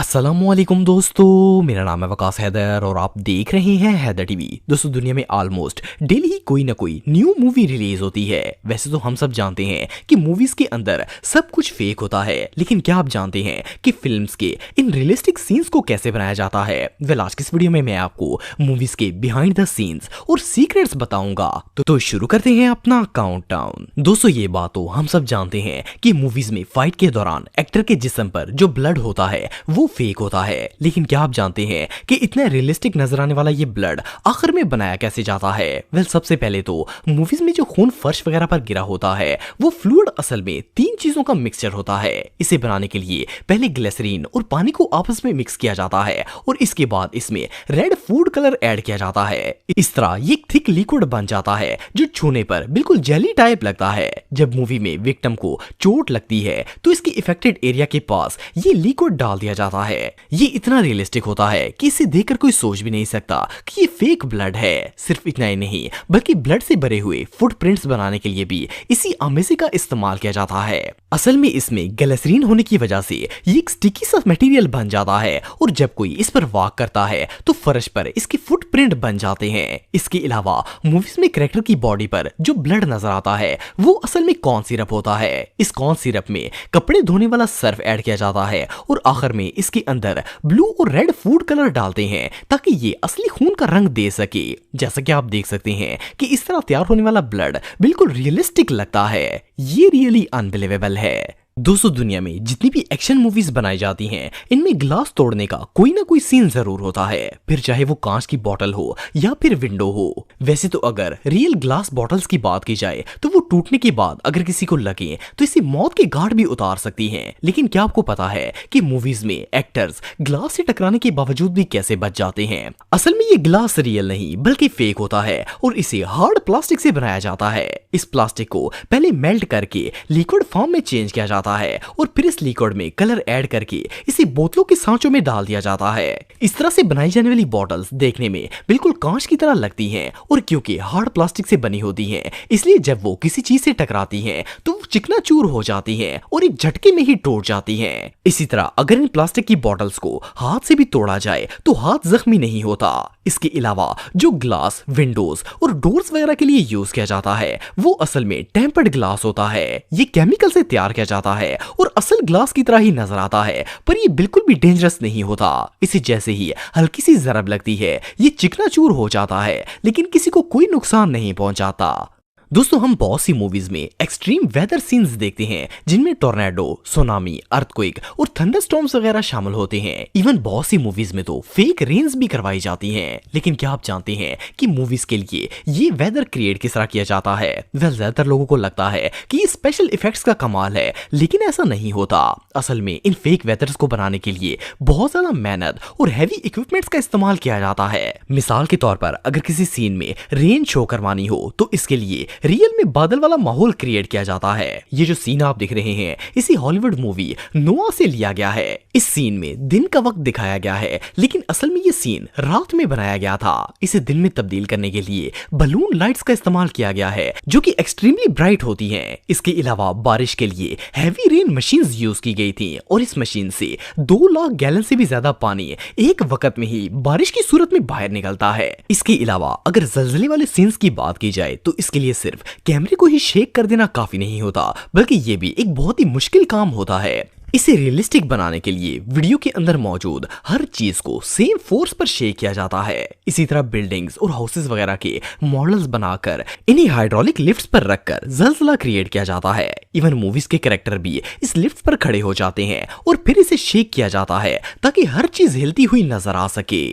अस्सलामुअलैकुम दोस्तों, मेरा नाम है वकास हैदर और आप देख रहे हैं हैदर टीवी। दोस्तों, दुनिया में ऑलमोस्ट डेली ही कोई ना कोई न्यू मूवी रिलीज होती है। वैसे तो हम सब जानते हैं कि मूवीज के अंदर सब कुछ फेक होता है, लेकिन क्या आप जानते हैं कि फिल्म्स के इन रियलिस्टिक सीन्स को कैसे बनाया जाता है? वेल, आज की इस वीडियो में मैं आपको मूवीज के बिहाइंड द सीन्स और सीक्रेट्स बताऊंगा। तो शुरू करते हैं अपना काउंटडाउन। दोस्तों, ये बात तो हम सब जानते हैं कि मूवीज में फाइट के दौरान एक्टर के जिस्म पर जो ब्लड होता है वो फेक होता है, लेकिन क्या आप जानते हैं कि इतना रियलिस्टिक नजर आने वाला ये ब्लड आखिर में बनाया कैसे जाता है? वेल, सबसे पहले तो मूवीज में जो खून फर्श वगैरह पर गिरा होता है वो फ्लूइड असल में 3 चीजों का मिक्सचर होता है। इसे बनाने के लिए पहले ग्लिसरीन और पानी को आपस में मिक्स किया जाता है और इसके बाद इसमें रेड फूड कलर ऐड किया जाता है। इस तरह ये थिक लिक्विड बन जाता है जो छूने पर बिल्कुल जेली टाइप लगता है। जब मूवी में विक्टिम को चोट लगती है तो इसके इफेक्टेड एरिया के पास ये लिक्विड डाल दिया जाता है। ये इतना रियलिस्टिक होता है कि इसे देखकर कोई सोच भी नहीं सकता कि ये फेक ब्लड है। सिर्फ इतना ही नहीं, बल्कि ब्लड से भरे हुए फुटप्रिंट्स बनाने के लिए भी इसी अमेज़ी का इस्तेमाल किया जाता है। असल में इसमें ग्लिसरीन होने की वजह से ये एक स्टिकी सा मटेरियल बन जाता है और जब कोई इस पर वॉक करता है तो फर्श पर इसके फुटप्रिंट बन जाते हैं। इसके अलावा मूवीज में कैरेक्टर की बॉडी पर जो ब्लड नजर आता है वो असल में कॉर्न सिरप होता है। इस कॉर्न सिरप में कपड़े धोने वाला सर्फ ऐड किया जाता है और आखिर में इसके अंदर ब्लू और रेड फूड कलर डालते हैं ताकि ये असली खून का रंग दे सके। जैसा कि आप देख सकते हैं कि इस तरह तैयार होने वाला ब्लड बिल्कुल रियलिस्टिक लगता है। ये रियली अनबिलीवेबल है। दोस्तों, दुनिया में जितनी भी एक्शन मूवीज बनाई जाती हैं इनमें ग्लास तोड़ने का कोई ना कोई सीन जरूर होता है, फिर चाहे वो कांच की बोतल हो या फिर विंडो हो। वैसे तो अगर रियल ग्लास बॉटल्स की बात की जाए तो वो टूटने के बाद अगर किसी को लगे तो इसे मौत के घाट भी उतार सकती हैं। लेकिन क्या आपको पता है कि मूवीज में एक्टर्स ग्लास से टकराने के बावजूद भी कैसे बच जाते हैं? असल में ये ग्लास रियल नहीं बल्कि फेक होता है और इसे हार्ड प्लास्टिक से बनाया जाता है। इस प्लास्टिक को पहले मेल्ट करके लिक्विड फॉर्म में चेंज किया जाता है और फिर इस लिक्विड में कलर ऐड करके इसे बोतलों के सांचों में डाल दिया जाता है। इस तरह से बनाई जाने वाली बॉटल्स देखने में बिल्कुल कांच की तरह लगती हैं और क्योंकि हार्ड प्लास्टिक से बनी होती हैं इसलिए जब वो किसी चीज से टकराती हैं तो वो चिकनाचूर हो जाती हैं और एक झटके में ही टूट जाती हैं। इसी तरह अगर इन प्लास्टिक की बॉटल्स को हाथ से भी तोड़ा जाए तो हाथ जख्मी नहीं होता। इसके अलावा जो ग्लास विंडोज और डोर्स वगैरह के लिए यूज किया जाता है वो असल में टेम्पर्ड ग्लास होता है। ये केमिकल से तैयार किया जाता है और असल ग्लास की तरह ही नजर आता है, पर ये बिल्कुल भी डेंजरस नहीं होता। इसे जैसे ही हल्की सी जरब लगती है ये चिकनाचूर हो जाता है, लेकिन किसी को कोई नुकसान नहीं पहुंचाता। दोस्तों, हम बहुत सी मूवीज में एक्सट्रीम वेदर सीन्स देखते हैं जिनमें टोर्नेडो, सुनामी, अर्थक्वेक और थंडरस्टॉर्म्स वगैरह शामिल होते हैं। इवन बहुत सी मूवीज में तो फेक रेन्स भी करवाई जाती हैं। लेकिन क्या आप जानते हैं कि मूवीज के लिए ये वेदर क्रिएट किस तरह किया जाता है? वेल, ज्यादातर लोगों को लगता है कि ये स्पेशल इफेक्ट्स का कमाल है, लेकिन ऐसा नहीं होता। असल में इन फेक वेदर्स को बनाने के लिए बहुत ज्यादा मेहनत और हैवी इक्विपमेंट्स का इस्तेमाल किया जाता है। मिसाल के तौर पर अगर किसी सीन में रेन शो करवानी हो तो इसके लिए रियल में बादल वाला माहौल क्रिएट किया जाता है। ये जो सीन आप दिख रहे हैं इसी हॉलीवुड मूवी नोआ से लिया गया है। इस सीन में दिन का वक्त दिखाया गया है, लेकिन असल में ये सीन रात में बनाया गया था। इसे दिन में तब्दील करने के लिए बलून लाइट्स का इस्तेमाल किया गया है जो कि एक्सट्रीमली ब्राइट होती हैं। इसके अलावा बारिश के लिए हैवी रेन मशीन्स यूज की गई थी और इस मशीन से 2 लाख गैलन से भी ज्यादा पानी एक वक्त में ही बारिश की सूरत में बाहर निकलता है। इसके अलावा अगर जलजले वाले सीन्स की बात की जाए तो इसके लिए सिर्फ कैमरे को ही शेक कर देना काफी नहीं होता, बल्कि ये भी एक बहुत ही मुश्किल काम होता है। इसे रियलिस्टिक बनाने के लिए वीडियो के अंदर मौजूद हर चीज को सेम फोर्स पर शेक किया जाता है। इसी तरह बिल्डिंग्स और हाउसेस वगैरह के मॉडल्स बनाकर इन्हें हाइड्रोलिक लिफ्ट्स पर रखकर जलजला क्रिएट किया जाता है। इवन मूवीज के कैरेक्टर भी इस लिफ्ट पर खड़े हो जाते हैं और फिर इसे शेक किया जाता है ताकि हर चीज हिलती हुई नजर आ सके।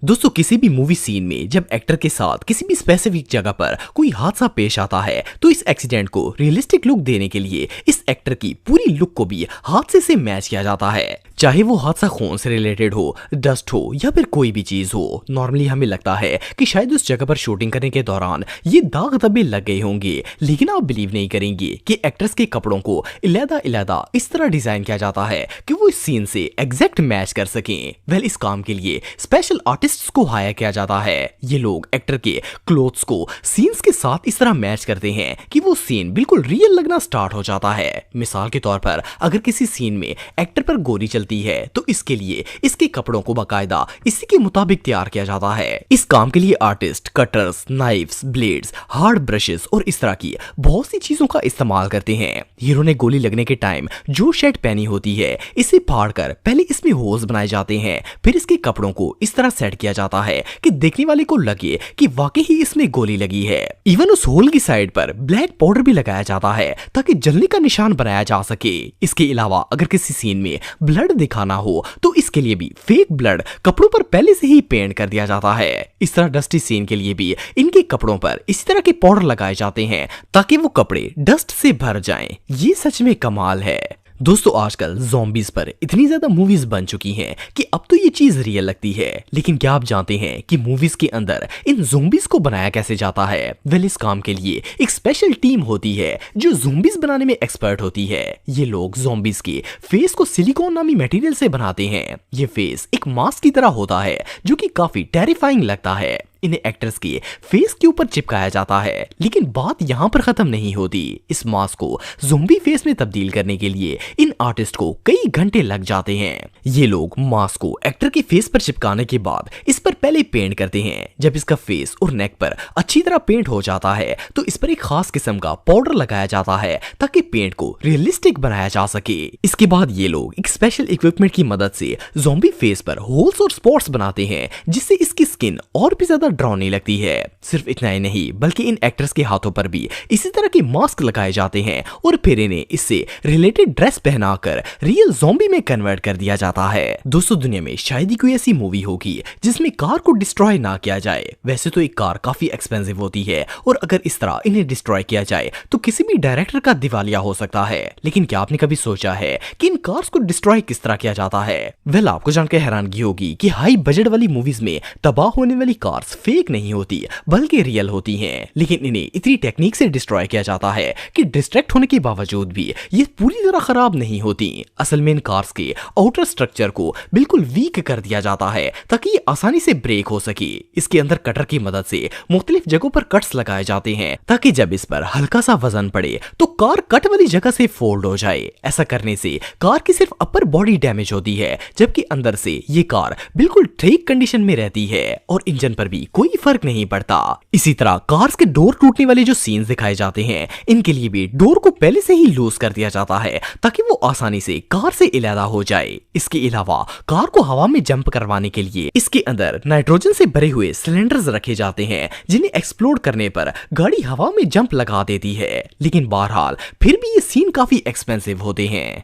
दोस्तों, किसी भी मूवी सीन में जब एक्टर के साथ किसी भी स्पेसिफिक जगह पर कोई हादसा पेश आता है तो इस एक्सीडेंट को रियलिस्टिक लुक देने के लिए इस एक्टर की पूरी लुक को भी हादसे से मैच किया जाता है। चाहे वो हादसा खून से रिलेटेड हो, डस्ट हो या फिर कोई भी चीज हो। नॉर्मली हमें लगता है कि शायद उस जगह पर शूटिंग करने के दौरान ये दाग धब्बे लग गए होंगे, लेकिन आप बिलीव नहीं करेंगे कि एक्टर्स के कपड़ों को अलग-अलग इस तरह डिजाइन किया जाता है कि वो इस सीन से एग्जैक्ट मैच कर सकें। वेल, इस काम के लिए स्पेशल आर्टिस्ट आर्टिस्ट्स को हायर किया जाता है। ये लोग एक्टर के क्लोथ्स को सीन्स के साथ इस तरह मैच करते हैं कि वो सीन बिल्कुल रियल लगना स्टार्ट हो जाता है। मिसाल के तौर पर अगर किसी सीन में एक्टर पर गोली चलती है तो इसके लिए इसके कपड़ों को बाकायदा इसी के मुताबिक तैयार किया जाता है। इस काम के लिए artist cutters, knifes, blades, hard brushes और इस तरह की बहुत सी चीजों का इस्तेमाल करते हैं। हीरो ने गोली लगने के टाइम जो शर्ट पहनी होती है इसे फाड़कर पहले इसमें होल्स बनाए जाते हैं, फिर इसके कपड़ों को इस तरह सेट किया जाता है कि देखने वाले को लगे कि वाकई ही इसमें गोली लगी है। इवन उस होल की साइड पर ब्लैक पाउडर भी लगाया जाता है ताकि जलने का निशान बनाया जा सके। इसके अलावा अगर किसी सीन में ब्लड दिखाना हो तो इसके लिए भी फेक ब्लड कपड़ों पर पहले से ही पेंट कर दिया जाता है। इस तरह डस्टी सीन के लिए भी इनके कपड़ों पर इसी तरह के पाउडर लगाए जाते हैं ताकि वो कपड़े डस्ट से भर जाएं। ये सच में कमाल है। दोस्तों आजकल ज़ॉम्बीज पर इतनी ज्यादा मूवीज बन चुकी हैं कि अब तो ये चीज रियल लगती है। लेकिन क्या आप जानते हैं कि मूवीज के अंदर इन ज़ॉम्बीज को बनाया कैसे जाता है? वेल, इस काम के लिए एक स्पेशल टीम होती है जो ज़ॉम्बीज बनाने में एक्सपर्ट होती है। ये लोग ज़ॉम्बीज के फेस को सिलिकॉन नामी मटेरियल से बनाते हैं। ये फेस एक मास्क की तरह होता है जो कि काफी टेरिफाइंग लगता है। इन्हें एक्टर्स के फेस के ऊपर चिपकाया जाता है। लेकिन बात यहाँ पर खत्म नहीं होती। इस मास्क को ज़ॉम्बी फेस में तब्दील करने के लिए इन आर्टिस्ट को कई घंटे लग जाते हैं। ये लोग मास्क को एक्टर के फेस पर चिपकाने के बाद इस पर पहले पेंट करते हैं। जब इसका फेस और नेक पर अच्छी तरह पेंट हो जाता है तो इस पर एक खास किस्म का पाउडर लगाया जाता है ताकि पेंट को रियलिस्टिक बनाया जा सके। इसके बाद ये लोग एक स्पेशल इक्विपमेंट की मदद से ज़ॉम्बी फेस पर होल्स और स्पॉट्स बनाते हैं जिससे इसकी स्किन और भी ज्यादा डरावनी लगती है। सिर्फ इतना ही नहीं बल्कि इन एक्टर्स के हाथों पर भी इसी तरह के मास्क लगाए जाते हैं और फिर इन्हें इससे रिलेटेड ड्रेस पहनाकर रियल ज़ॉम्बी में कन्वर्ट कर दिया जाता है। दोस्तों दुनिया में शायद ही कोई ऐसी मूवी होगी जिसमें कार को डिस्ट्रॉय ना किया जाए। वैसे तो एक कार काफी एक्सपेंसिव होती है और अगर इस तरह इन्हें डिस्ट्रॉय किया जाए तो किसी भी डायरेक्टर का दिवालिया हो सकता है। लेकिन क्या आपने कभी सोचा है कि इन कार्स को डिस्ट्रॉय किस तरह किया जाता है? वेल, आपको जानकर हैरानगी होगी कि हाई बजट वाली मूवीज में तबाह होने वाली कार्स फेक नहीं होती बल्कि रियल होती हैं। लेकिन इन्हें इतनी टेक्निक से डिस्ट्रॉय किया जाता है कि डिस्ट्रैक्ट होने के बावजूद भी ये पूरी तरह खराब नहीं होती। असल में इन कार्स के आउटर स्ट्रक्चर को बिल्कुल वीक कर दिया जाता है ताकि ये आसानी से ब्रेक हो सके। इसके अंदर कटर की मदद से मुख्तलिफ जगहों पर कट्स लगाए जाते हैं ताकि जब इस पर हल्का सा वजन पड़े तो कार कट वाली जगह से फोल्ड हो जाए। ऐसा करने से कार की सिर्फ अपर बॉडी डैमेज होती है जबकि अंदर से ये कार बिल्कुल ठीक कंडीशन में रहती है और इंजन पर भी कोई फर्क नहीं पड़ता। इसी तरह कार्स के डोर टूटने वाले जो सीन्स दिखाए जाते हैं इनके लिए भी डोर को पहले से ही लूज कर दिया जाता है ताकि वो आसानी से कार से अलहदा हो जाए। इसके अलावा कार को हवा में जंप करवाने के लिए इसके अंदर नाइट्रोजन से भरे हुए सिलेंडर्स रखे जाते हैं जिन्हें एक्सप्लोड करने पर गाड़ी हवा में जंप लगा देती है। लेकिन बहरहाल फिर भी ये सीन काफी एक्सपेंसिव होते हैं।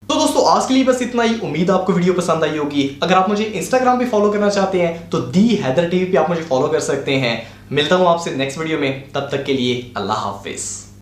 तो दोस्तों आज के लिए बस इतना ही। उम्मीद आपको वीडियो पसंद आई होगी। अगर आप मुझे इंस्टाग्राम पे फॉलो करना चाहते हैं तो दी हैदर टीवी पे आप मुझे फॉलो कर सकते हैं। मिलता हूं आपसे नेक्स्ट वीडियो में, तब तक के लिए अल्लाह हाफिज।